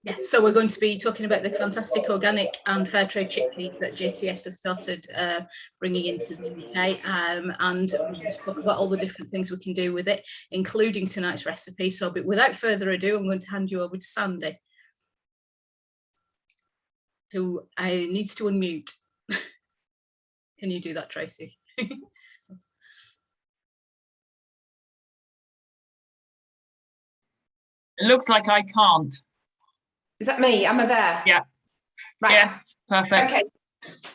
Yes, so we're going to be talking about the fantastic organic and fair trade chickpeas that JTS have started bringing into the UK, and we'll just talk about all the different things we can do with it, including tonight's recipe. So, but without further ado, I'm going to hand you over to Sandy, who needs to unmute. Can you do that, Tracy? It looks like I can't. Is that me? Am I there? Yeah. Right. Yes, perfect.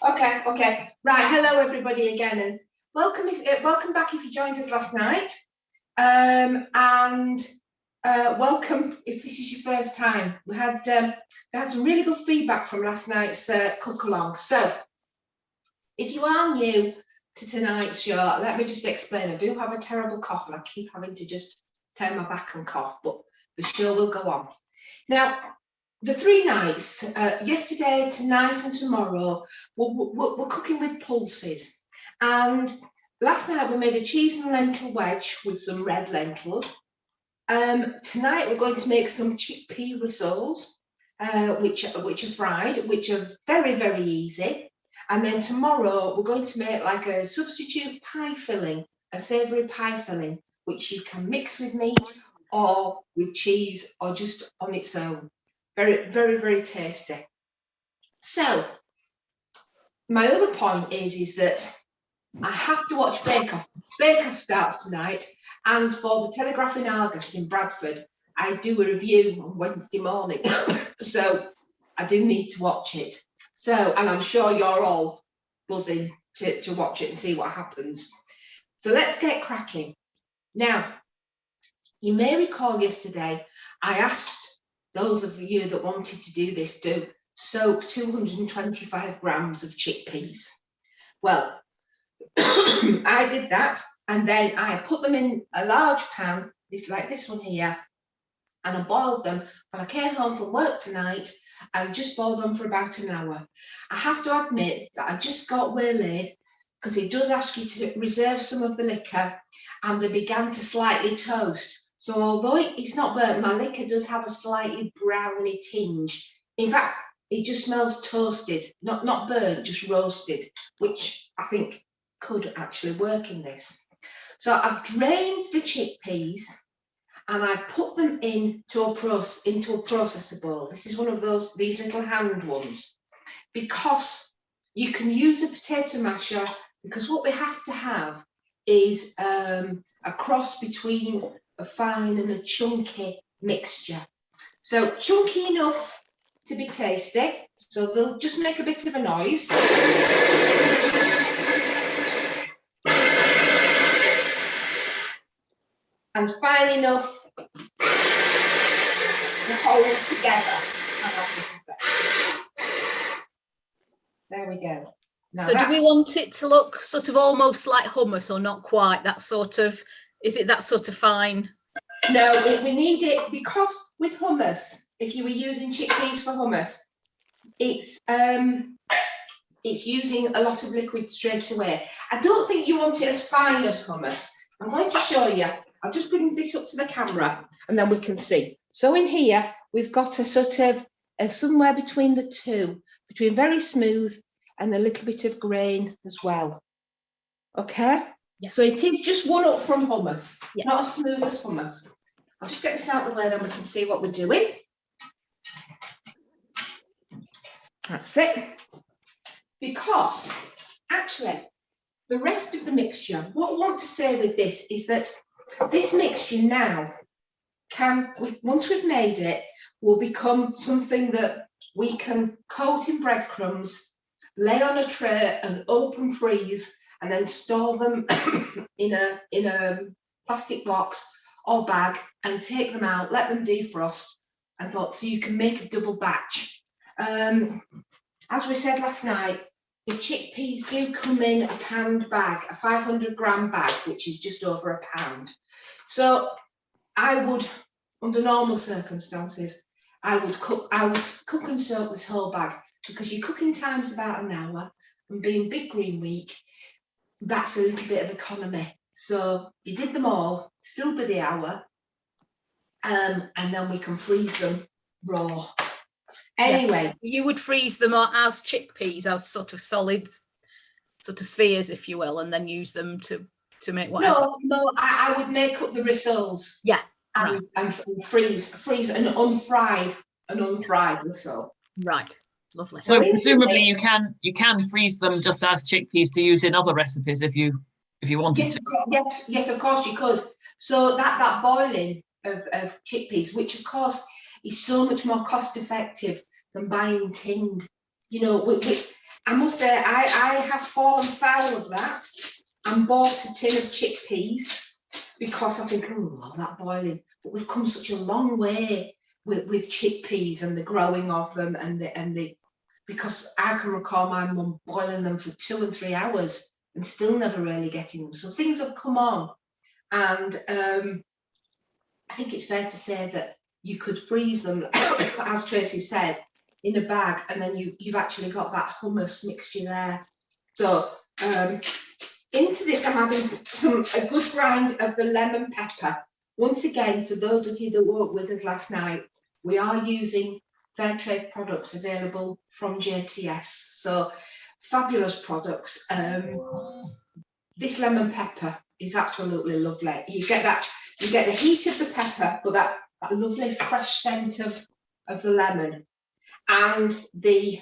Okay. Right. Hello, everybody, again, and welcome back if you joined us last night, and welcome if this is your first time. We had some really good feedback from last night's cook along. So, if you are new to tonight's show, let me just explain. I do have a terrible cough, and I keep having to just turn my back and cough, but the show will go on. Now, the 3 nights, yesterday, tonight and tomorrow, we're cooking with pulses. And last night we made a cheese and lentil wedge with some red lentils. Tonight we're going to make some chickpea rissoles, which are fried, which are very, very easy. And then tomorrow we're going to make like a substitute pie filling, a savoury pie filling, which you can mix with meat or with cheese or just on its own. Very, very, very tasty. So my other point is that I have to watch Bake Off. Bake Off starts tonight, and for the Telegraph in August in Bradford, I do a review on Wednesday morning. So I do need to watch it. So, and I'm sure you're all buzzing to watch it and see what happens. So let's get cracking. Now, you may recall yesterday I asked those of you that wanted to do this to soak 225 grams of chickpeas. Well, I did that, and then I put them in a large pan, like this one here, and I boiled them. When I came home from work tonight, I just boiled them for about an hour. I have to admit that I just got waylaid because it does ask you to reserve some of the liquor, and they began to slightly toast. So although it's not burnt, my liquor does have a slightly browny tinge. In fact, it just smells toasted, not burnt, just roasted, which I think could actually work in this. So I've drained the chickpeas and I put them into a processor bowl. This is one of these little hand ones, because you can use a potato masher, because what we have to have is a cross between a fine and a chunky mixture. So chunky enough to be tasty, so they'll just make a bit of a noise. And fine enough to hold together. There we go. Now so do we want it to look sort of almost like hummus, or not quite? That sort of, is it that sort of fine? No, we need it because with hummus, if you were using chickpeas for hummus, it's using a lot of liquid straight away. I don't think you want it as fine as hummus. I'm going to show you. I'll just bring this up to the camera and then we can see. So in here, we've got a sort of somewhere between the two, between very smooth and a little bit of grain as well. Okay? Yeah. So it is just one up from hummus, yeah. Not as smooth as hummus. I'll just get this out of the way, then we can see what we're doing. That's it. Because actually, the rest of the mixture, what I want to say with this is that this mixture now once we've made it, will become something that we can coat in breadcrumbs, lay on a tray and open freeze, and then store them in a plastic box or bag and take them out, let them defrost, and so you can make a double batch. As we said last night, the chickpeas do come in a pound bag, a 500-gram bag, which is just over a pound. So I would, under normal circumstances, I would cook and soak this whole bag, because your cooking time's about an hour, and being Big Green Week, that's a little bit of economy. So you did them all, still be the hour, and then we can freeze them raw. Anyway. Yes. You would freeze them as chickpeas, as sort of solid, sort of spheres, if you will, and then use them to make whatever. No, I would make up the rissoles. Yeah. And, right. and freeze an unfried rissole. Right. Lovely. So presumably you can freeze them just as chickpeas to use in other recipes if you wanted to. Yes, of course you could. So that boiling of chickpeas, which of course is so much more cost effective than buying tinned. You know, I must say I have fallen foul of that and bought a tin of chickpeas because I think, oh, that boiling. But we've come such a long way with chickpeas and the growing of them and the because I can recall my mum boiling them for 2 and 3 hours and still never really getting them. So things have come on, and I think it's fair to say that you could freeze them, as Tracy said, in a bag, and then you've actually got that hummus mixture there. So into this I'm adding a good grind of the lemon pepper. Once again, for those of you that weren't with us last night, we are using Fairtrade products available from JTS. So fabulous products. This lemon pepper is absolutely lovely. You get the heat of the pepper, but that lovely fresh scent of the lemon, and the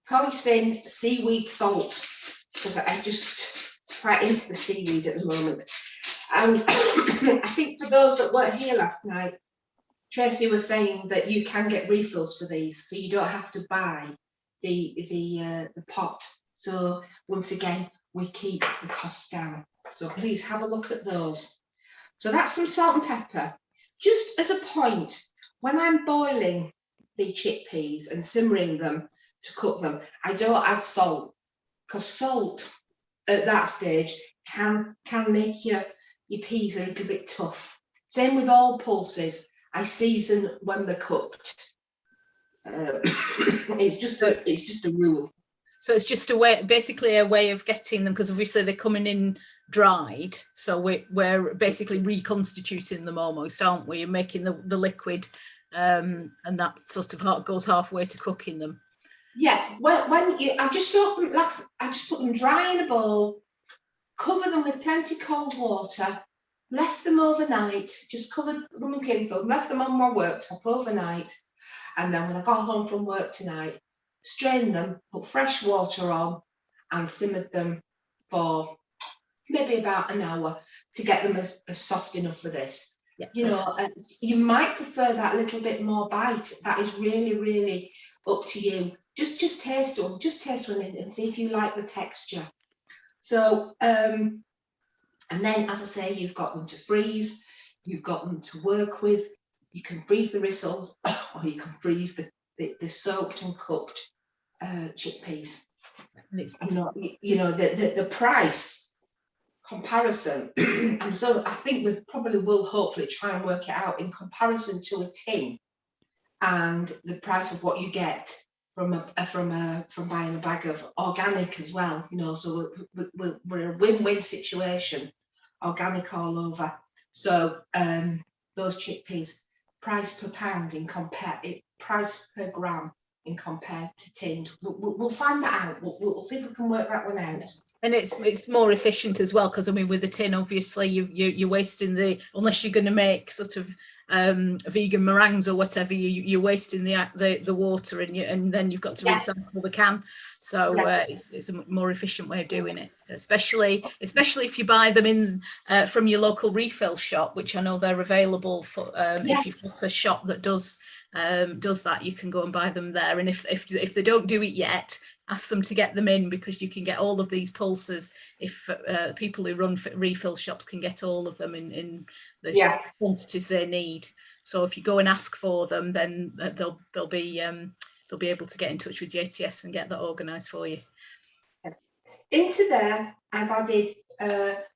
hoisin seaweed salt, because I just right into the seaweed at the moment. And I think for those that weren't here last night, Tracy was saying that you can get refills for these, so you don't have to buy the pot. So once again, we keep the costs down. So please have a look at those. So that's some salt and pepper. Just as a point, when I'm boiling the chickpeas and simmering them to cook them, I don't add salt, because salt at that stage can make your peas a little bit tough. Same with all pulses. I season when they're cooked. It's just a rule. So it's just basically a way of getting them, because obviously they're coming in dried. So we're basically reconstituting them almost, aren't we? And making the liquid, and that sort of goes halfway to cooking them. Yeah. I just put them dry in a bowl, cover them with plenty cold water, left them overnight, just covered them in cling film, left them on my worktop overnight, and then when I got home from work tonight, strained them, put fresh water on, and simmered them for maybe about an hour to get them as soft enough for this. Yeah, you know, you might prefer that little bit more bite. That is really, really up to you. Just taste one, and see if you like the texture. So, and then, as I say, you've got them to freeze, you've got them to work with. You can freeze the rissoles, or you can freeze the soaked and cooked chickpeas. The price comparison, and so I think we probably will hopefully try and work it out in comparison to a tin, and the price of what you get from buying a bag of organic as well. You know, so we're a win-win situation, organic all over. So those chickpeas, price per pound price per gram in compared to tinned. We'll find that out. We'll see if we can work that one out. And it's more efficient as well, because I mean, with the tin, obviously you're wasting unless you're going to make sort of vegan meringues or whatever, you're wasting the water, and then you've got to recycle the can. So it's a more efficient way of doing it, especially if you buy them in from your local refill shop, which I know they're available for. If you've got a shop that does that, you can go and buy them there. And if they don't do it yet, ask them to get them in, because you can get all of these pulses if people who run refill shops can get all of them in the quantities they need. So if you go and ask for them, then they'll be able to get in touch with JTS and get that organised for you. Into there, I've added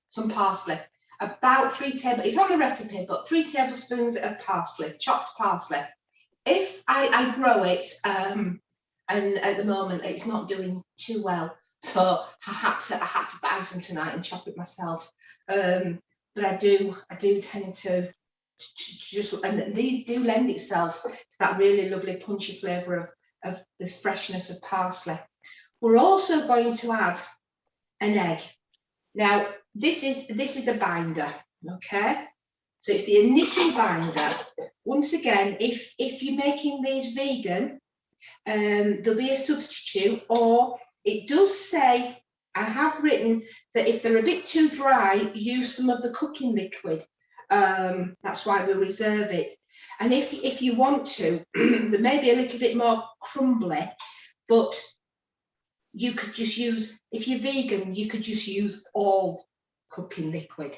some parsley, about 3 tablespoons. It's on the recipe, but 3 tablespoons of parsley, chopped parsley. If I grow it, and at the moment it's not doing too well, so I had to buy some tonight and chop it myself. But I do tend to just, and these do lend itself to that really lovely punchy flavour of the freshness of parsley. We're also going to add an egg. Now, this is a binder, okay? So it's the initial binder. Once again, if you're making these vegan, there'll be a substitute, or it does say, I have written that if they're a bit too dry, use some of the cooking liquid. That's why we reserve it. And if you want to, there may be a little bit more crumbly, but you could just use, if you're vegan, you could just use all cooking liquid.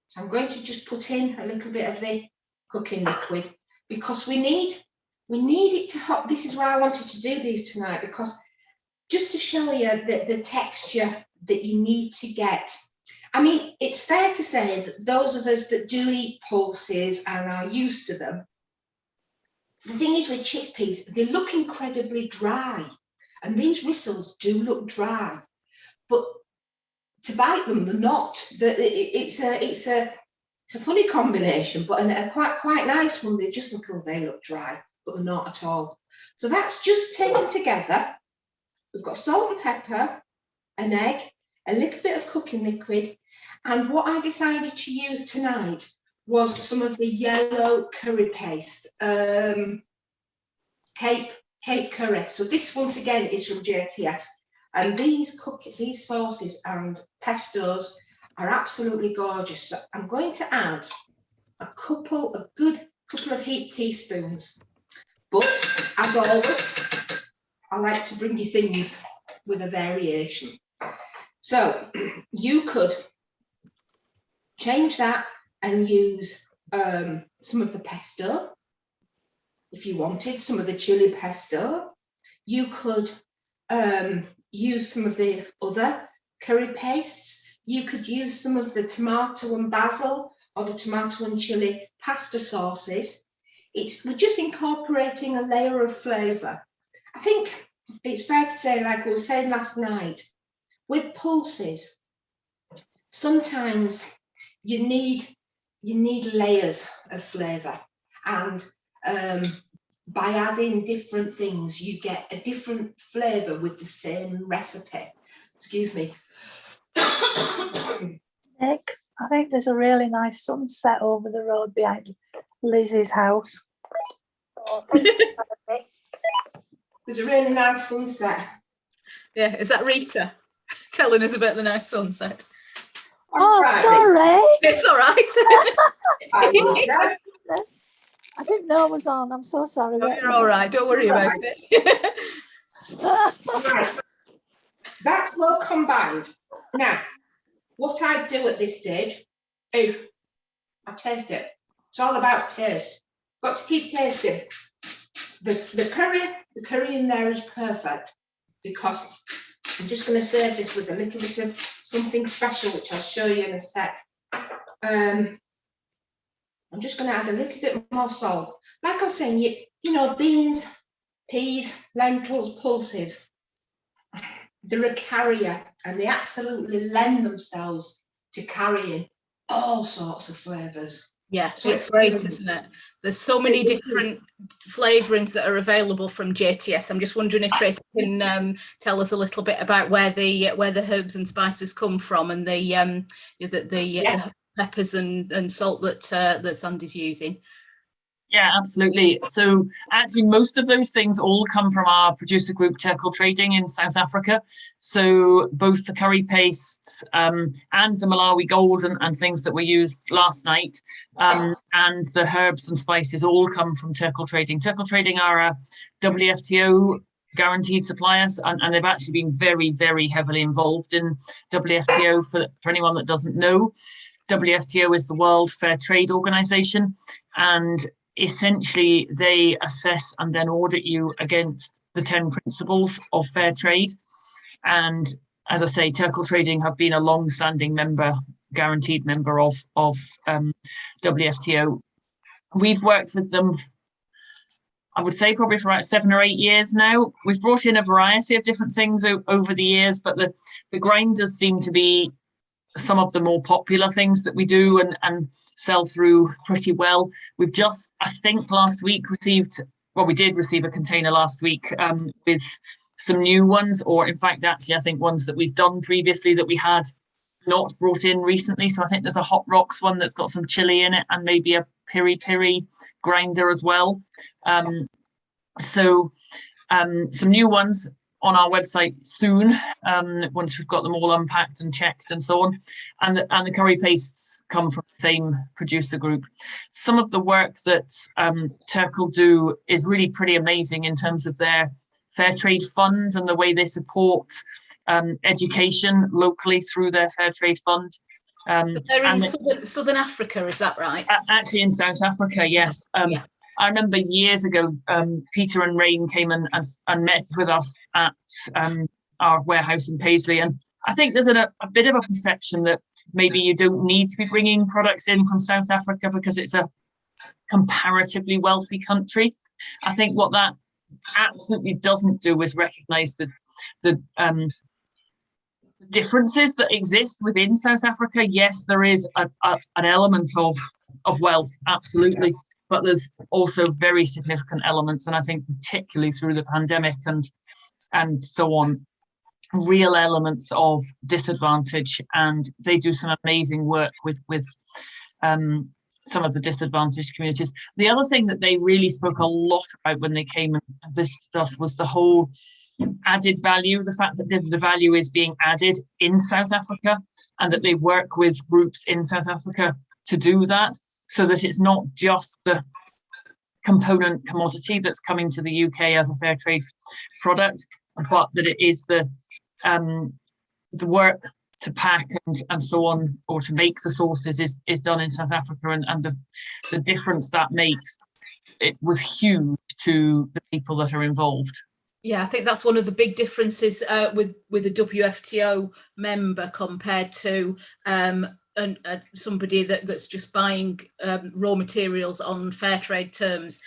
So I'm going to just put in a little bit of the cooking liquid, because we need it to hot. This is why I wanted to do these tonight, because just to show you the texture that you need to get. I mean, it's fair to say that those of us that do eat pulses and are used to them, the thing is with chickpeas, they look incredibly dry, and these rissoles do look dry, but to bite them, they're not. It's a funny combination, but a quite nice one. They just look, oh, they look dry, but they're not at all. So that's just taken together. We've got salt and pepper, an egg, a little bit of cooking liquid, and what I decided to use tonight was some of the yellow curry paste, Cape curry. So this, once again, is from JTS, and these sauces and pestos are absolutely gorgeous. So I'm going to add a good couple of heaped teaspoons, but as always, I like to bring you things with a variation. So you could change that and use some of the pesto if you wanted, some of the chili pesto. You could use some of the other curry pastes. You could use some of the tomato and basil or the tomato and chili pasta sauces. We're just incorporating a layer of flavour. I think it's fair to say, like we were saying last night, with pulses, sometimes you need layers of flavour, and by adding different things, you get a different flavour with the same recipe. Excuse me. Nick, I think there's a really nice sunset over the road behind Lizzie's house. There's a really nice sunset. Yeah, is that Rita telling us about the nice sunset? Oh, Right. sorry. It's all right. I didn't know it was on. I'm so sorry. No, you're all right. Don't worry about it. Right. That's well combined. Now, what I do at this stage is I taste it. It's all about taste. Got to keep tasting. The curry in there is perfect, because I'm just going to serve this with a little bit of something special, which I'll show you in a sec. I'm just going to add a little bit more salt. Like I was saying, you know, beans, peas, lentils, pulses, they're a carrier, and they absolutely lend themselves to carrying all sorts of flavours. Yeah, So it's great, isn't it? There's so many different flavourings that are available from JTS. I'm just wondering if Tracy can tell us a little bit about where the herbs and spices come from, and the peppers and salt that Sandy's using. Yeah, absolutely. So actually, most of those things all come from our producer group, Turkle Trading in South Africa. So both the curry pastes and the Malawi Gold and things that were used last night, and the herbs and spices all come from Turkle Trading. Turkle Trading are a WFTO guaranteed suppliers, and they've actually been very, very heavily involved in WFTO. For anyone that doesn't know, WFTO is the World Fair Trade Organization, and essentially they assess and then audit you against the 10 principles of fair trade. And as I say, Turkle Trading have been a long-standing member, guaranteed member of WFTO. We've worked with them, I would say, probably for about 7 or 8 years now. We've brought in a variety of different things over the years, but the grinders seem to be some of the more popular things that we do and sell through pretty well. We've just, I think last week, received well, we did receive a container last week with some new ones, or in fact, actually, I think ones that we've done previously that we had not brought in recently. So I think there's a Hot Rocks one that's got some chili in it, and maybe a piri piri grinder as well. So some new ones on our website soon, once we've got them all unpacked and checked and so on. And the curry pastes come from the same producer group. Some of the work that Turkle do is really pretty amazing in terms of their Fairtrade fund and the way they support education locally through their Fairtrade fund. So they're in Southern Africa, is that right? Actually in South Africa, yes. Yeah. I remember years ago, Peter and Rain came and met with us at our warehouse in Paisley. And I think there's a bit of a perception that maybe you don't need to be bringing products in from South Africa because it's a comparatively wealthy country. I think what that absolutely doesn't do is recognise the differences that exist within South Africa. Yes, there is an element of wealth, absolutely, but there's also very significant elements, and I think particularly through the pandemic and so on, real elements of disadvantage, and they do some amazing work with some of the disadvantaged communities. The other thing that they really spoke a lot about when they came and visited us was the whole added value, the fact that the value is being added in South Africa, and that they work with groups in South Africa to do that, so that it's not just the component commodity that's coming to the UK as a fair trade product, but that it is the work to pack and so on, or to make the sauces is done in South Africa, and the difference that makes, it was huge to the people that are involved. Yeah, I think that's one of the big differences with a WFTO member compared to somebody that's just buying raw materials on fair trade terms,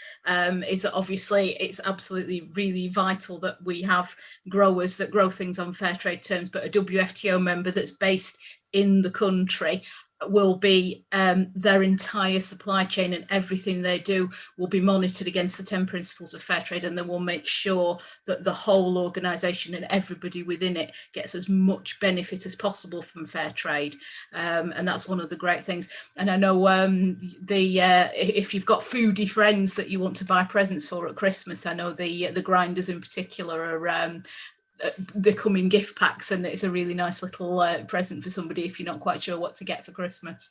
is that obviously it's absolutely really vital that we have growers that grow things on fair trade terms, but a WFTO member that's based in the country will be their entire supply chain, and everything they do will be monitored against the 10 principles of fair trade, and they will make sure that the whole organisation and everybody within it gets as much benefit as possible from fair trade, and that's one of the great things. And I know if you've got foodie friends that you want to buy presents for at Christmas, I know the grinders in particular are they come in gift packs, and it's a really nice little present for somebody if you're not quite sure what to get for Christmas.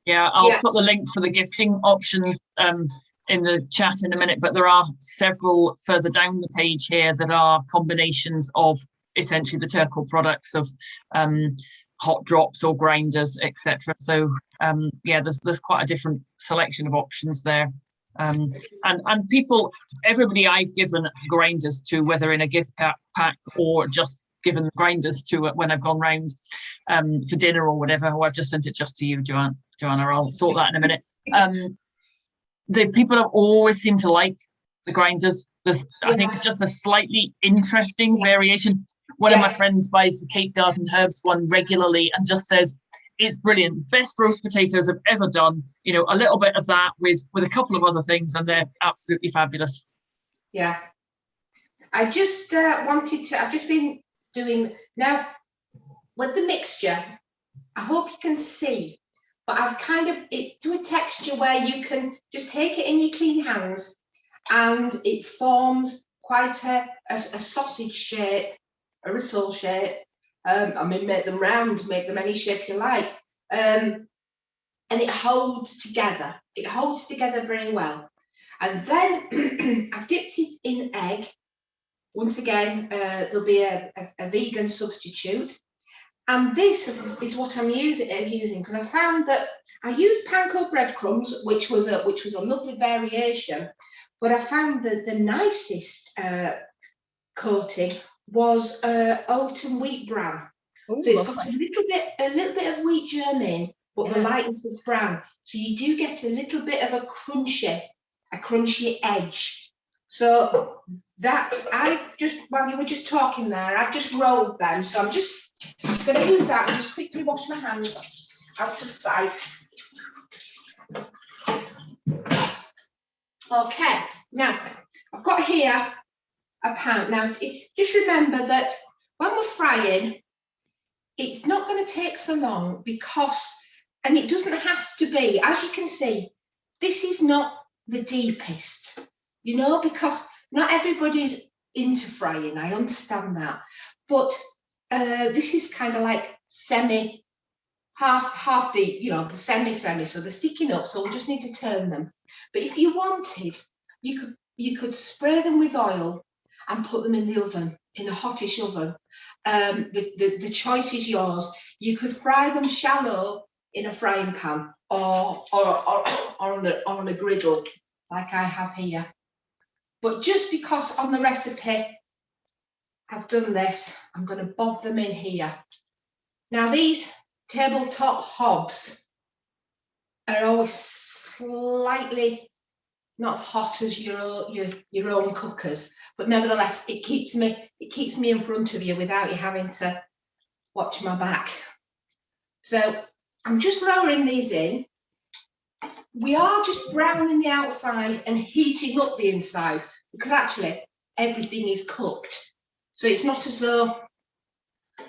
Yeah, I'll put the link for the gifting options in the chat in a minute, but there are several further down the page here that are combinations of essentially the Turkle products of hot drops or grinders, etc. So yeah, there's quite a different selection of options there. And people, everybody I've given grinders to, whether in a gift pack or just given grinders to when I've gone round for dinner or whatever, or I've just sent it just to you, Joanna, I'll sort that in a minute. The people have always seemed to like the grinders. I think it's just a slightly interesting variation. One of my friends buys the Cape Garden Herbs one regularly and just says, it's brilliant, best roast potatoes I've ever done. You know, a little bit of that with a couple of other things, and they're absolutely fabulous. Yeah. I just I've just been doing, now with the mixture, I hope you can see, but I've kind of do a texture where you can just take it in your clean hands and it forms quite a sausage shape, a Rissole shape. I mean, make them round, make them any shape you like, and it holds together. It holds together very well. And then I've dipped it in egg. Once again, there'll be a vegan substitute. And this is what I'm using because I found that I used panko breadcrumbs, which was a lovely variation, but I found that the nicest coating was oat and wheat bran. Ooh, so it's got a little bit of wheat germ in, but the lightness is bran. So you do get a little bit of a crunchy edge. So that while you were just talking there, I've just rolled them. So I'm just going to use that and just quickly wash my hands out of sight. Okay, Now, I've got here a pan. Now, just remember that when we're frying, it's not going to take so long because, and it doesn't have to be, as you can see, this is not the deepest, you know, because not everybody's into frying, I understand that, but this is kind of like semi, half deep, you know, semi, so they're sticking up, so we just need to turn them. But if you wanted, you could spray them with oil and put them in the oven, in a hottish oven. The choice is yours. You could fry them shallow in a frying pan or on a griddle like I have here. But just because on the recipe I've done this, I'm going to bob them in here. Now these tabletop hobs are always slightly not as hot as your own cookers, but nevertheless it keeps me in front of you without you having to watch my back. So I'm just lowering these in. We are just browning the outside and heating up the inside because actually everything is cooked. So it's not as though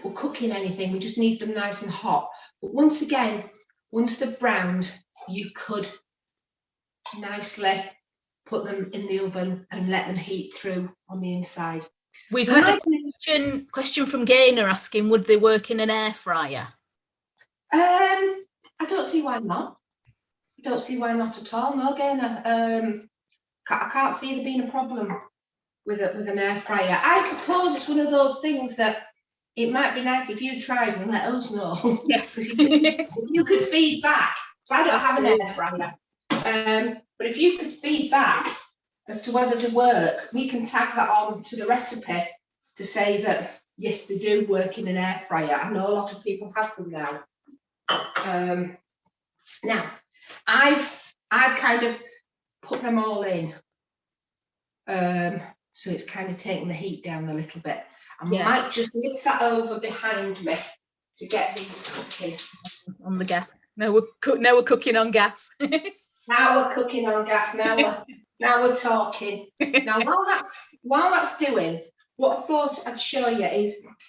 we're cooking anything, we just need them nice and hot. But once again, once they're browned, you could nicely put them in the oven and let them heat through on the inside. We've had a question from Gaynor asking, would they work in an air fryer? I don't see why not. I don't see why not at all. No, Gaynor. I can't see there being a problem with an air fryer. I suppose it's one of those things that it might be nice if you tried and let us know. Yes. You could feed back. So I don't have an air fryer. But if you could feed back as to whether they work, we can tag that on to the recipe to say that, yes, they do work in an air fryer. I know a lot of people have them now. Now, I've kind of put them all in. So it's kind of taking the heat down a little bit. I might just lift that over behind me to get these cooking. On the gas. Now we're cooking on gas. Now we're cooking on gas. Now we're talking. Now while that's doing, what I thought I'd show you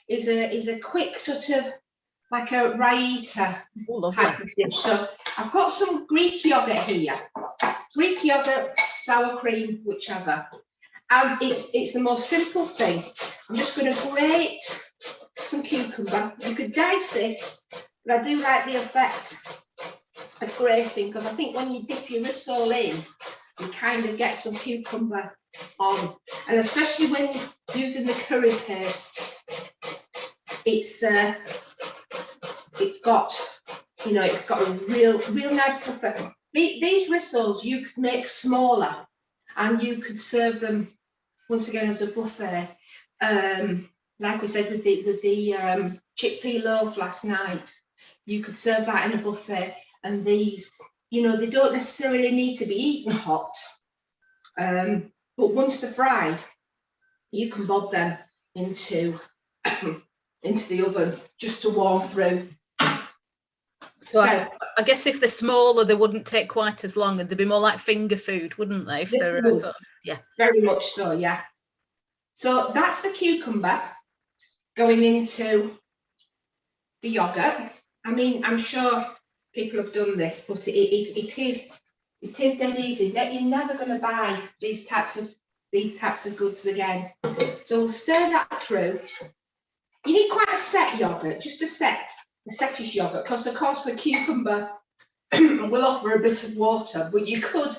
is a quick sort of like a Raita type of dish. So I've got some Greek yogurt here. Greek yogurt, sour cream, whichever. And it's the most simple thing. I'm just going to grate some cucumber. You could dice this, but I do like the effect of grating because I think when you dip your rissole in, you kind of get some cucumber on. And especially when using the curry paste, it's got, you know, it's got a real nice flavour. These rissoles you could make smaller and you could serve them once again as a buffet. Like we said with the chickpea loaf last night, you could serve that in a buffet. And these, you know, they don't necessarily need to be eaten hot. But once they're fried, you can bob them into the oven just to warm through. So I guess if they're smaller, they wouldn't take quite as long, and they'd be more like finger food, wouldn't they? Yeah, very much so. Yeah. So that's the cucumber going into the yogurt. I mean, I'm sure people have done this, but it is dead easy. You're never going to buy these types of goods again. So we'll stir that through. You need quite a set yogurt, just a settish yogurt, because of course the cucumber will offer a bit of water, but you could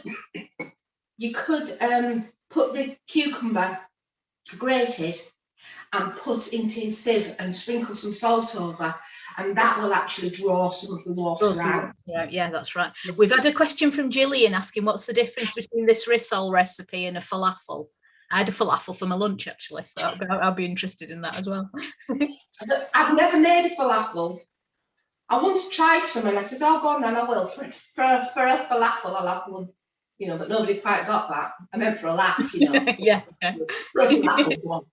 put the cucumber grated and put into a sieve and sprinkle some salt over, and that will actually draw some of the water out. Yeah, that's right. We've had a question from Gillian asking what's the difference between this Rissole recipe and a falafel. I had a falafel for my lunch actually, so I'll be interested in that as well. I've never made a falafel. I once tried some and I said, oh, go on then, I will. For a falafel, I'll have one, you know, but nobody quite got that. I meant for a laugh, you know. Yeah. For a falafel one.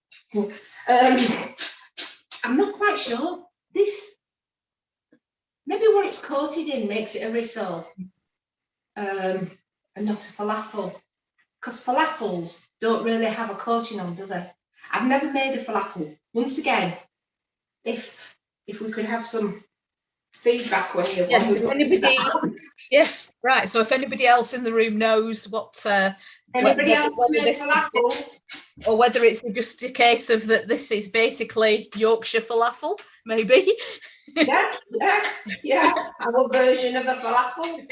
I'm not quite sure. Maybe what it's coated in makes it a rissole and not a falafel. because falafels don't really have a coating on, do they? I've never made a falafel. Once again, if we could have some feedback when you Yes, if anybody, yes, right. So if anybody else in the room knows what anybody else made falafels, or whether it's just a case of that this is basically Yorkshire falafel, maybe. yeah, our version of a falafel.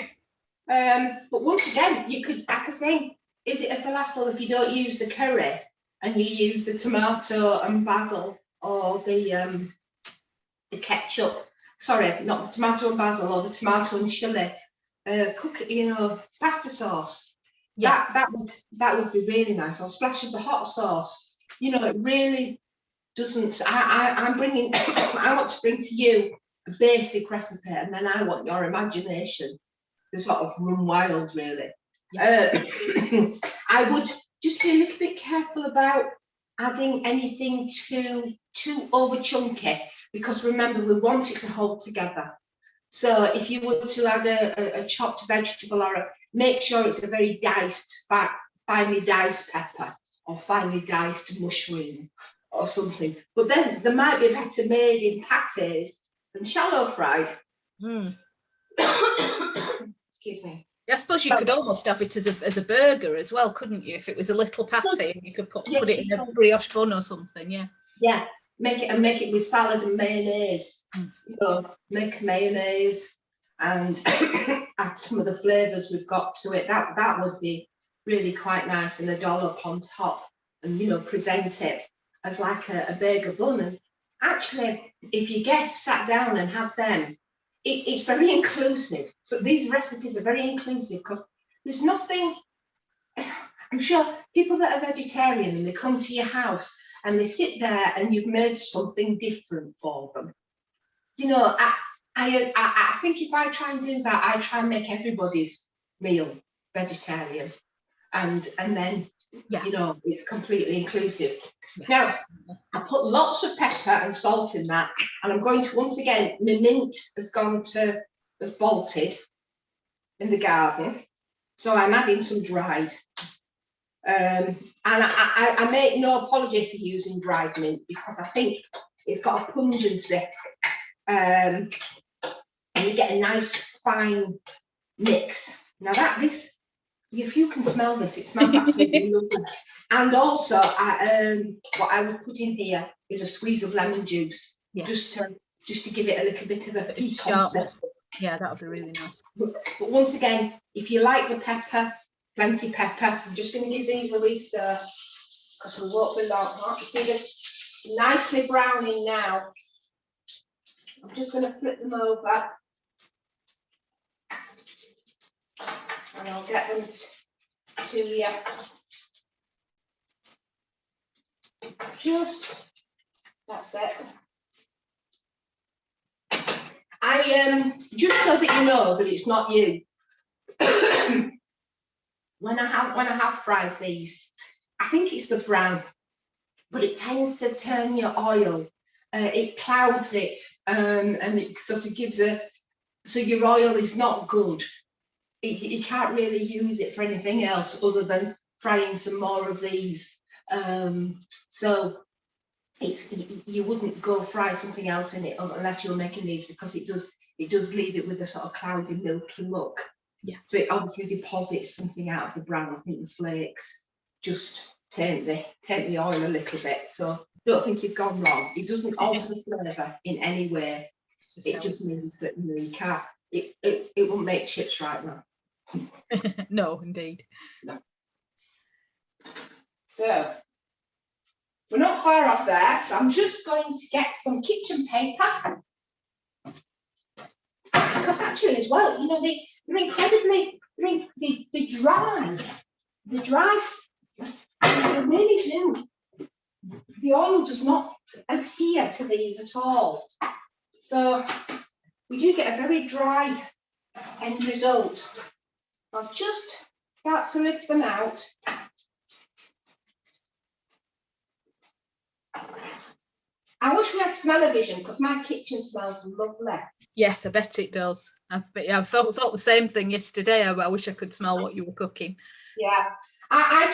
But once again, you could, like I say, is it a falafel if you don't use the curry and you use the tomato and basil or the ketchup? Sorry, not the tomato and basil or the tomato and chili. Pasta sauce. Yeah. That would be really nice. Or a splash of the hot sauce. It really doesn't. I want to bring to you a basic recipe, and then I want your imagination to sort of run wild, really. Yeah. I would just be a little bit careful about adding anything too over chunky, because remember, we want it to hold together. So if you were to add a chopped vegetable, make sure it's a very finely diced pepper or finely diced mushroom or something. But then there might be better made in patties than shallow fried. Excuse me. I suppose you could almost have it as a burger as well, couldn't you? If it was a little patty and you could put it in a brioche bun or something, yeah. Yeah, make it with salad and mayonnaise. Make mayonnaise and add some of the flavours we've got to it. That would be really quite nice, and a dollop on top, and present it as like a burger bun. And actually, if your guests sat down and had them, it's very inclusive. So these recipes are very inclusive, because there's nothing. I'm sure people that are vegetarian and they come to your house and they sit there and you've made something different for them. I think if I try and do that, I try and make everybody's meal vegetarian, and then it's completely inclusive. Now, I put lots of pepper and salt in that, and I'm going to, once again, my mint has bolted in the garden, so I'm adding some dried. And I make no apology for using dried mint, because I think it's got a pungency, and you get a nice fine mix. Now if you can smell this, it smells absolutely lovely. And also, what I would put in here is a squeeze of lemon juice, just to give it a little bit of a piquancy. Yeah, that would be really nice. But once again, if you like the pepper, plenty pepper. I'm just going to give these a wee stir, because we won't be long. You see they're nicely browning now. I'm just going to flip them over, and I'll get them to you. That's it. Just so that you know that it's not you. When I have fried these, I think it's the brown, but it tends to turn your oil. It clouds it, and it sort of gives so your oil is not good. You can't really use it for anything else other than frying some more of these. So you wouldn't go fry something else in it unless you're making these, because it does leave it with a sort of cloudy, milky look. Yeah. So it obviously deposits something out of the brown. I think the flakes just taint the oil a little bit. So don't think you've gone wrong. It doesn't alter the flavour in any way. It just means that you can't. It won't make chips right now. No, indeed. No. So we're not far off there. So I'm just going to get some kitchen paper, because actually as well, they're incredibly, they dry. They really do. The oil does not adhere to these at all. So we do get a very dry end result. I'll just start to lift them out. I wish we had smell-o-vision, because my kitchen smells lovely. Yes, I bet it does. I thought the same thing yesterday. I wish I could smell what you were cooking. Yeah, I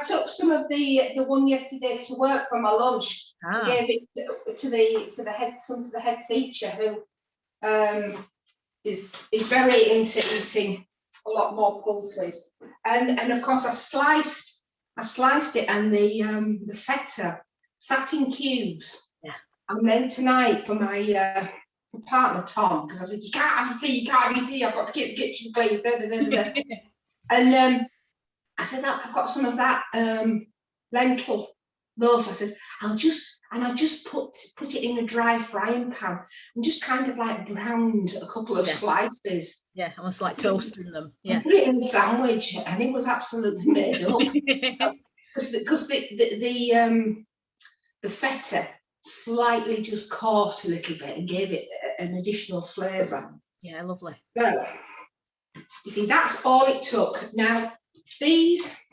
took some of the one yesterday to work for my lunch. I gave it to the head teacher, who is very into eating a lot more pulses. And of course I sliced it, and the feta sat in cubes. Yeah. And then tonight for my partner Tom, because I said, you can't have tea, you can't eat tea, I've got to keep the kitchen clean. And I said, I've got some of that lentil loaf. I said, I'll just put it in a dry frying pan and just kind of like browned a couple of slices. Yeah, almost like toasting them. Yeah. And put it in a sandwich, and it was absolutely made up. Because the feta slightly just caught a little bit and gave it an additional flavour. Yeah, lovely. So, you see, that's all it took. Now, these,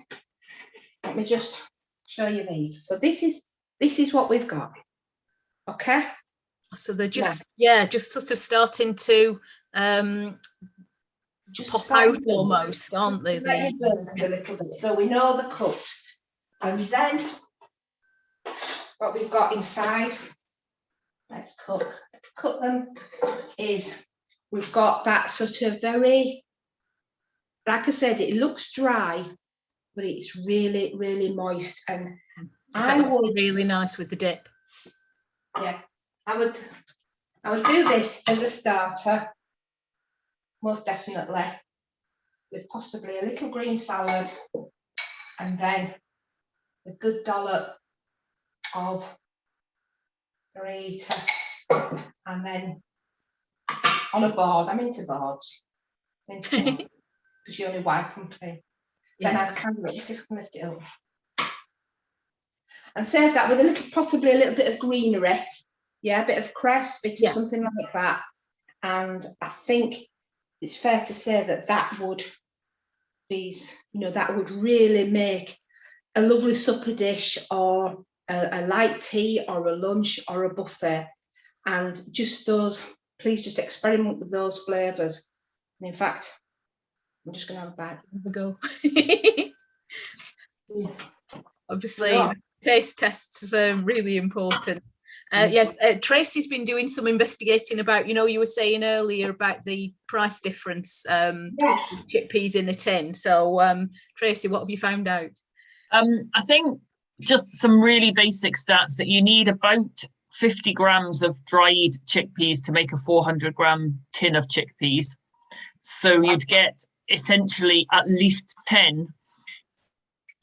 let me just show you these. So this is what we've got. Okay. So they're just just sort of starting to just pop out almost, aren't they? A little bit. So we know they're cooked. And then what we've got inside, let's cook them, is we've got that sort of very, like I said, it looks dry, but it's really, really moist. And I would really nice with the dip. Yeah, I would do this as a starter, most definitely, with possibly a little green salad, and then a good dollop of Raita, and then on a board. I'm into boards. Because you only wipe them clean. Yeah. Then I'd kind of just lift it up and serve that with a little, possibly a little bit of greenery, a bit of cress, bit of something like that. And I think it's fair to say that would be, that would really make a lovely supper dish, or a light tea, or a lunch, or a buffet. And just those, please just experiment with those flavours. And in fact, I'm just going to have a bite. Have a go. Obviously, taste tests are really important. Yes, Tracy's been doing some investigating about, you were saying earlier about the price difference, chickpeas in a tin. So, Tracy, what have you found out? I think just some really basic stats, that you need about 50 grams of dried chickpeas to make a 400-gram tin of chickpeas. So you'd get essentially at least 10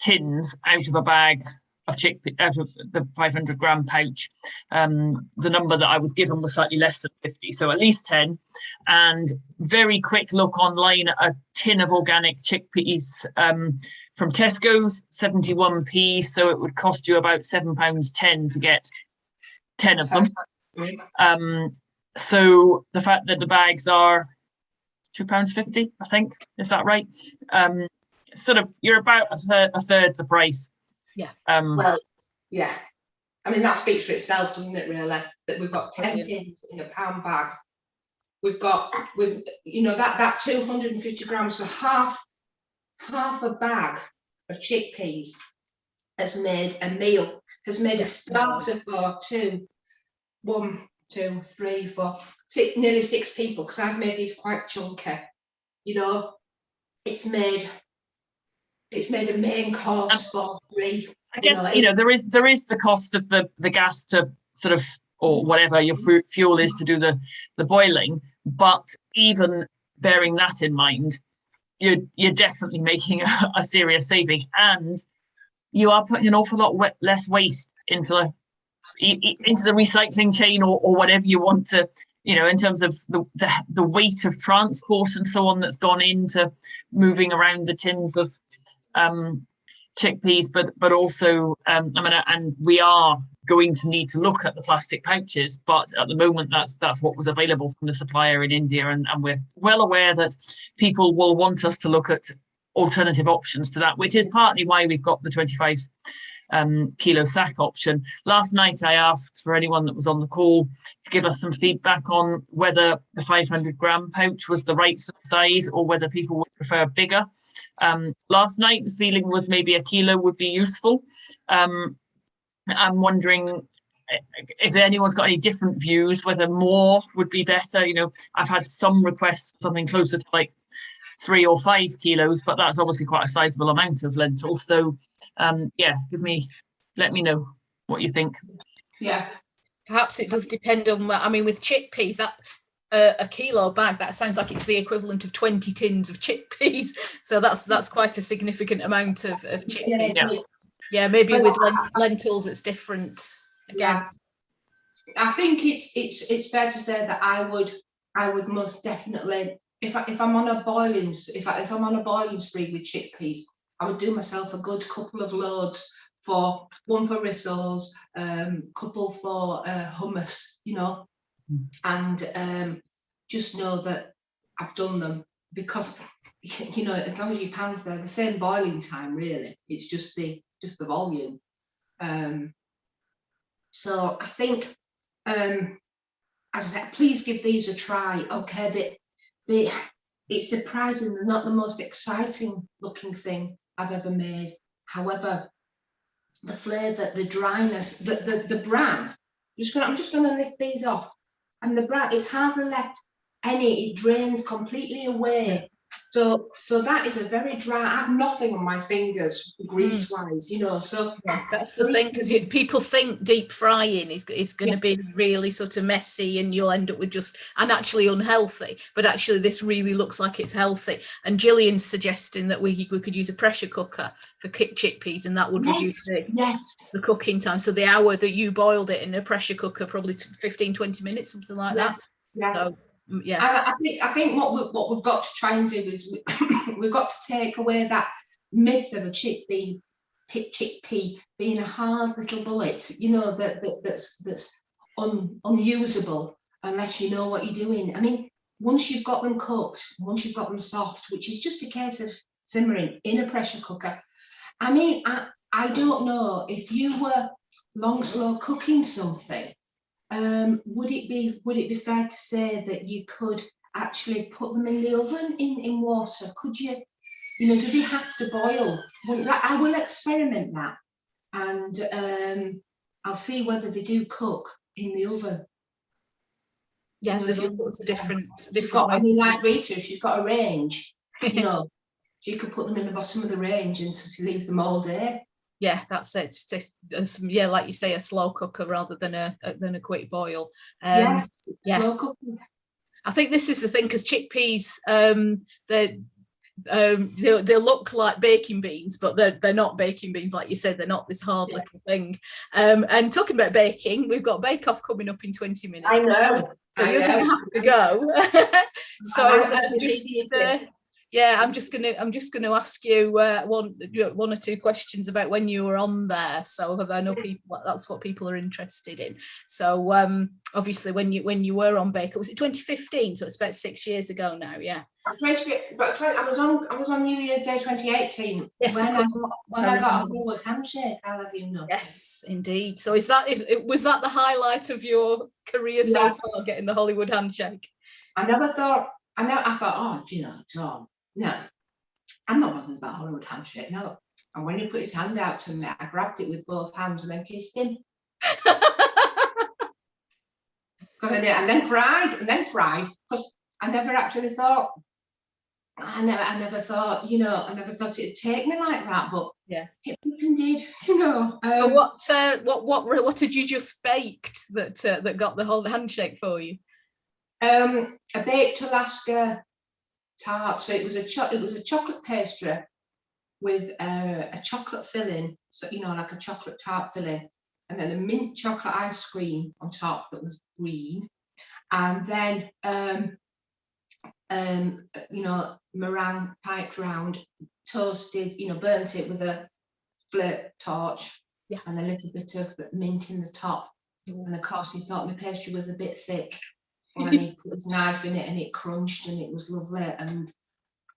tins out of a bag of chickpeas, out of the 500-gram pouch. The number that I was given was slightly less than 50, so at least 10. And very quick look online at a tin of organic chickpeas from Tesco's, 71p, so it would cost you about £7.10 to get 10 of them. So the fact that the bags are £2.50, I think, is that right? Sort of, you're about a third the price. Yeah. Well, yeah. I mean, that speaks for itself, doesn't it, really? That we've got 10 tins in a pound bag. We've got, that 250 grams, so half a bag of chickpeas has made a meal, has made a starter for nearly 6 people, because I've made these quite chunky. It's made a main course for 3. I guess there is the cost of the gas to sort of, or whatever your fuel is to do the boiling, but even bearing that in mind, you're definitely making a serious saving, and you are putting an awful lot less waste into the recycling chain, or whatever you want to, in terms of the weight of transport and so on that's gone into moving around the tins of chickpeas, but also and we are going to need to look at the plastic pouches, but at the moment that's what was available from the supplier in India, and we're well aware that people will want us to look at alternative options to that, which is partly why we've got the 25 kilo sack option. Last night I asked for anyone that was on the call to give us some feedback on whether the 500 gram pouch was the right size or whether people would prefer bigger. Last night the feeling was maybe a kilo would be useful. I'm wondering if anyone's got any different views, whether more would be better. You know, I've had some requests for something closer to like 3 or 5 kilos, but that's obviously quite a sizable amount of lentils. So yeah, let me know what you think. Yeah, Perhaps it does depend on, I mean, with chickpeas, that a kilo bag, that sounds like it's the equivalent of 20 tins of chickpeas. So that's quite a significant amount of chickpeas. Yeah, maybe with lentils it's different again. Yeah. I think it's fair to say that I would most definitely, if I'm on a boiling spree with chickpeas, I would do myself a good couple of loads, one for rissoles, couple for hummus, you know, and just know that I've done them, because you know, as long as your pan's there, the same boiling time really. It's just the volume. So I think, as I said, please give these a try. Okay, it's surprising they're not the most exciting looking thing I've ever made. However, the flavour, the dryness, the bran. I'm just gonna lift these off, and the bran, it's hardly left any. It drains completely away. So that is a very dry. I have nothing on my fingers grease wise, you know. So yeah, that's the thing, because people think deep frying is going to be really sort of messy and you'll end up with and actually unhealthy, but actually this really looks like it's healthy. And Gillian's suggesting that we could use a pressure cooker for chickpeas, and that would reduce the cooking time. So the hour that you boiled it in a pressure cooker, probably 15-20 minutes, something like that. So, yeah, and I think what we've got to try and do is we've got to take away that myth of a chickpea being a hard little bullet, you know, that's unusable unless you know what you're doing. I mean, once you've got them cooked, once you've got them soft, which is just a case of simmering in a pressure cooker. I mean, I don't know if you were slow cooking something. Would it be fair to say that you could actually put them in the oven in water? Could you, you know, do they have to boil? I will experiment that, and I'll see whether they do cook in the oven. Yeah, you know, there's all sorts of different I mean, like Raita, she's got a range, you know, she could put them in the bottom of the range and leave them all day. Yeah, that's it. Yeah, like you say, a slow cooker rather than a quick boil. Slow cooking. I think this is the thing, because chickpeas, they look like baking beans, but they're not baking beans, like you said. They're not this hard little thing. And talking about baking, we've got Bake Off coming up in 20 minutes. I know. So you're going to have to go. So I'm just gonna ask you one or two questions about when you were on there. So I know that's what people are interested in. So obviously when you were on Bake Off, was it 2015? So it's about 6 years ago now. Yeah. I was on New Year's Day 2018. Yes, when I got a Hollywood handshake, I'll have you know. Yes, indeed. So was that the highlight of your career so far, getting the Hollywood handshake? I thought, oh, do you know, John, no, I'm not bothered about Hollywood handshake, no. And when he put his hand out to me, I grabbed it with both hands and then kissed him. And then cried, because I never actually thought, I never thought, you know, I never thought it'd take me like that, but yeah, it did, you know. What had you just baked that got the whole handshake for you? A baked Alaska tart. So it was a chocolate pastry with a chocolate filling, so you know, like a chocolate tart filling, and then a mint chocolate ice cream on top that was green, and then you know, meringue piped round, toasted, you know, burnt it with a flame torch, and a little bit of mint in the top. And of course he thought my pastry was a bit thick, and he put his knife in it and it crunched and it was lovely, and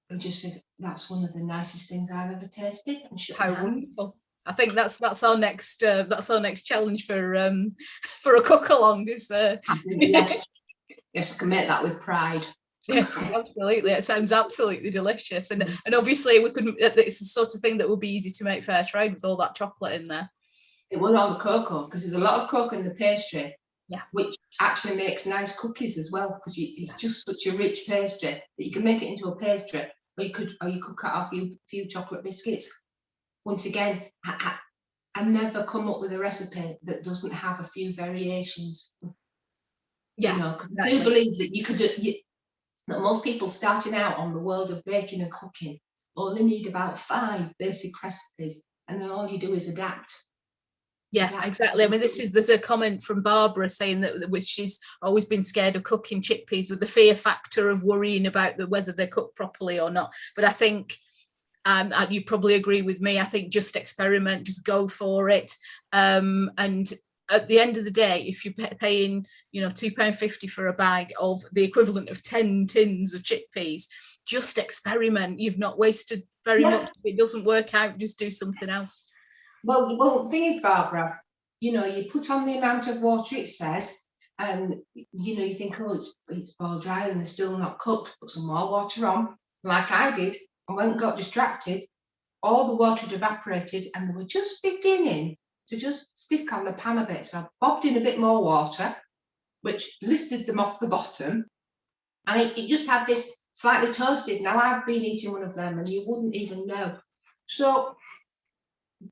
he just said, that's one of the nicest things I've ever tasted. And how wonderful. I think that's our next challenge for a cook along is Yes, yes, I can make that with pride. Yes, absolutely. It sounds absolutely delicious, and obviously we couldn't. It's the sort of thing that would be easy to make fair trade with all that chocolate in there. It was all the cocoa, because there's a lot of cocoa in the pastry, yeah, which actually makes nice cookies as well, because it's just such a rich pastry that you can make it into a pastry, or you could cut off a few chocolate biscuits. Once again, I never come up with a recipe that doesn't have a few variations. Yeah, you know, because exactly. I do believe that you could that most people starting out on the world of baking and cooking only need about 5 basic recipes, and then all you do is adapt. Yeah, exactly. I mean, there's a comment from Barbara saying that she's always been scared of cooking chickpeas with the fear factor of worrying about whether they're cooked properly or not. But I think you probably agree with me. I think just experiment, just go for it. And at the end of the day, if you're paying, £2.50 for a bag of the equivalent of 10 tins of chickpeas, just experiment. You've not wasted very much. If it doesn't work out, just do something else. Well, the thing is, Barbara, you put on the amount of water it says, and you think, oh, it's boiled dry and they're still not cooked. Put some more water on, like I did. I went and got distracted. All the water had evaporated, and they were just beginning to just stick on the pan a bit. So I bobbed in a bit more water, which lifted them off the bottom, and it just had this slightly toasted. Now I've been eating one of them, and you wouldn't even know. So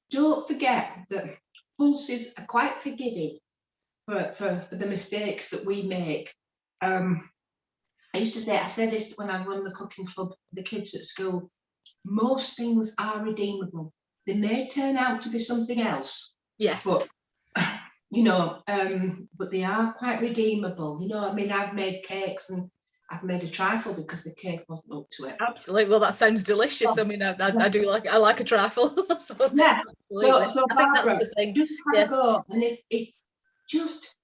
don't forget that pulses are quite forgiving for the mistakes that we make. I used to say, I say this when I run the cooking club for the kids at school, most things are redeemable. They may turn out to be something else. Yes. But, but they are quite redeemable. I mean, I've made cakes and I've made a trifle because the cake wasn't up to it. Absolutely. Well, that sounds delicious. I mean, I do like a trifle. So, yeah. So Barbara, just have a go, and if just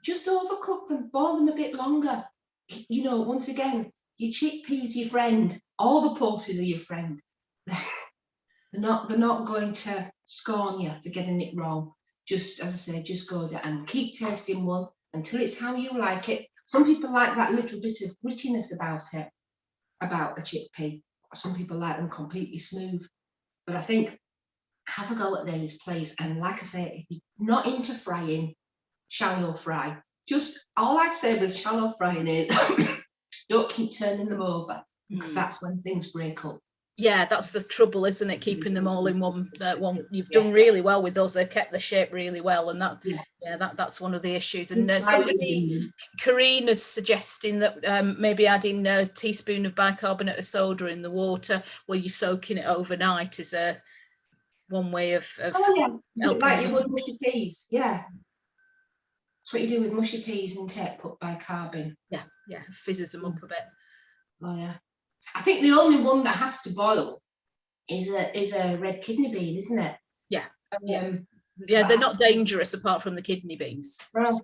overcook them, boil them a bit longer. Once again, your chickpeas, your friend. All the pulses are your friend. They're not going to scorn you for getting it wrong. Just, as I say, just go there and keep tasting one until it's how you like it. Some people like that little bit of grittiness about it, about a chickpea. Some people like them completely smooth. But I think have a go at these, please. And like I say, if you're not into frying, shallow fry. Just all I'd say with shallow frying is don't keep turning them over, because that's when things break up. Yeah, that's the trouble, isn't it? Keeping them all in one. You've done really well with those. They kept the shape really well, and that's one of the issues. And Karina's suggesting that maybe adding a teaspoon of bicarbonate of soda in the water while you're soaking it overnight is one way of like you would mushy peas. Yeah, that's what you do with mushy peas, and put bicarb in. Yeah, fizzes them up a bit. Oh yeah. I think the only one that has to boil is a red kidney bean, isn't it? Yeah. They're not dangerous apart from the kidney beans. Well,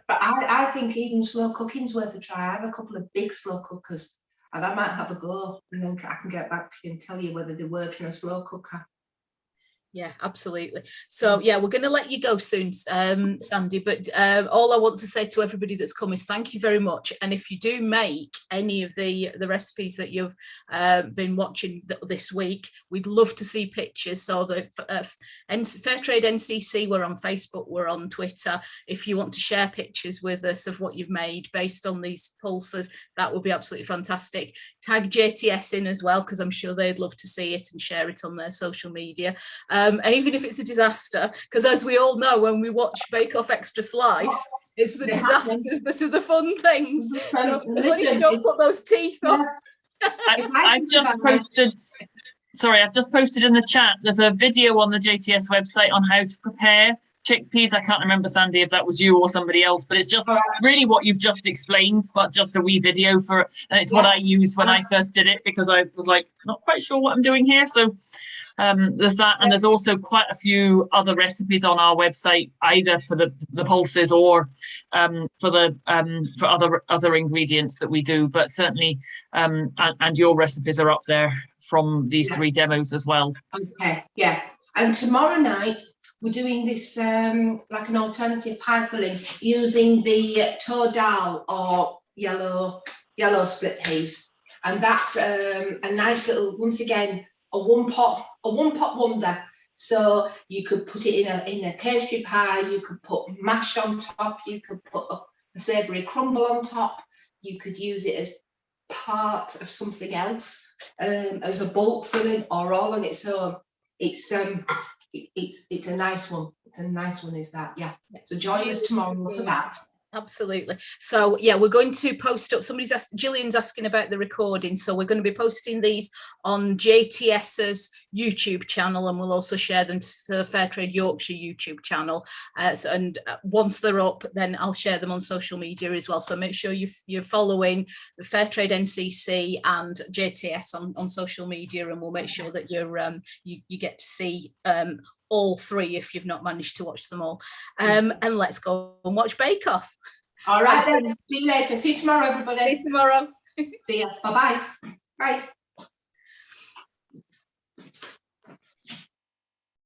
but I think even slow cooking's worth a try. I have a couple of big slow cookers, and I might have a go, and then I can get back to you and tell you whether they work in a slow cooker. Yeah, absolutely. So we're going to let you go soon, Sandy, but all I want to say to everybody that's come is thank you very much. And if you do make any of the recipes that you've been watching this week, we'd love to see pictures. So the Fairtrade NCC, we're on Facebook, we're on Twitter. If you want to share pictures with us of what you've made based on these pulses, that would be absolutely fantastic. Tag JTS in as well, because I'm sure they'd love to see it and share it on their social media. And even if it's a disaster, because as we all know, when we watch Bake Off Extra Slice, it's the disasters that are the fun things. So as long as you don't put those teeth on. I've just posted in the chat, there's a video on the JTS website on how to prepare chickpeas. I can't remember, Sandy, if that was you or somebody else, but it's just really what you've just explained, but just a wee video for it. And it's what I used when I first did it, because I was like, not quite sure what I'm doing here. So there's that, and there's also quite a few other recipes on our website, either for the pulses or for other ingredients that we do. But certainly, and your recipes are up there from these 3 demos as well. Okay, yeah. And tomorrow night, we're doing this like an alternative pie filling using the toad dal or yellow split peas. And that's a nice little, once again, a one pot wonder. So you could put it in a pastry pie, you could put mash on top, you could put a savoury crumble on top, you could use it as part of something else, as a bulk filling or all on its own. It's a nice one. It's a nice one, is that? Yeah. So join us tomorrow for that. Absolutely. So yeah, we're going to post up. Gillian's asking about the recording, so we're going to be posting these on JTS's YouTube channel, and we'll also share them to the Fairtrade Yorkshire YouTube channel. Once they're up, then I'll share them on social media as well. So make sure you're following the Fairtrade NCC and JTS on social media, and we'll make sure that you get to see all three if you've not managed to watch them all. And let's go and watch Bake Off. All right then. See you later. See you tomorrow, everybody. See you tomorrow. See ya. Bye-bye. Bye.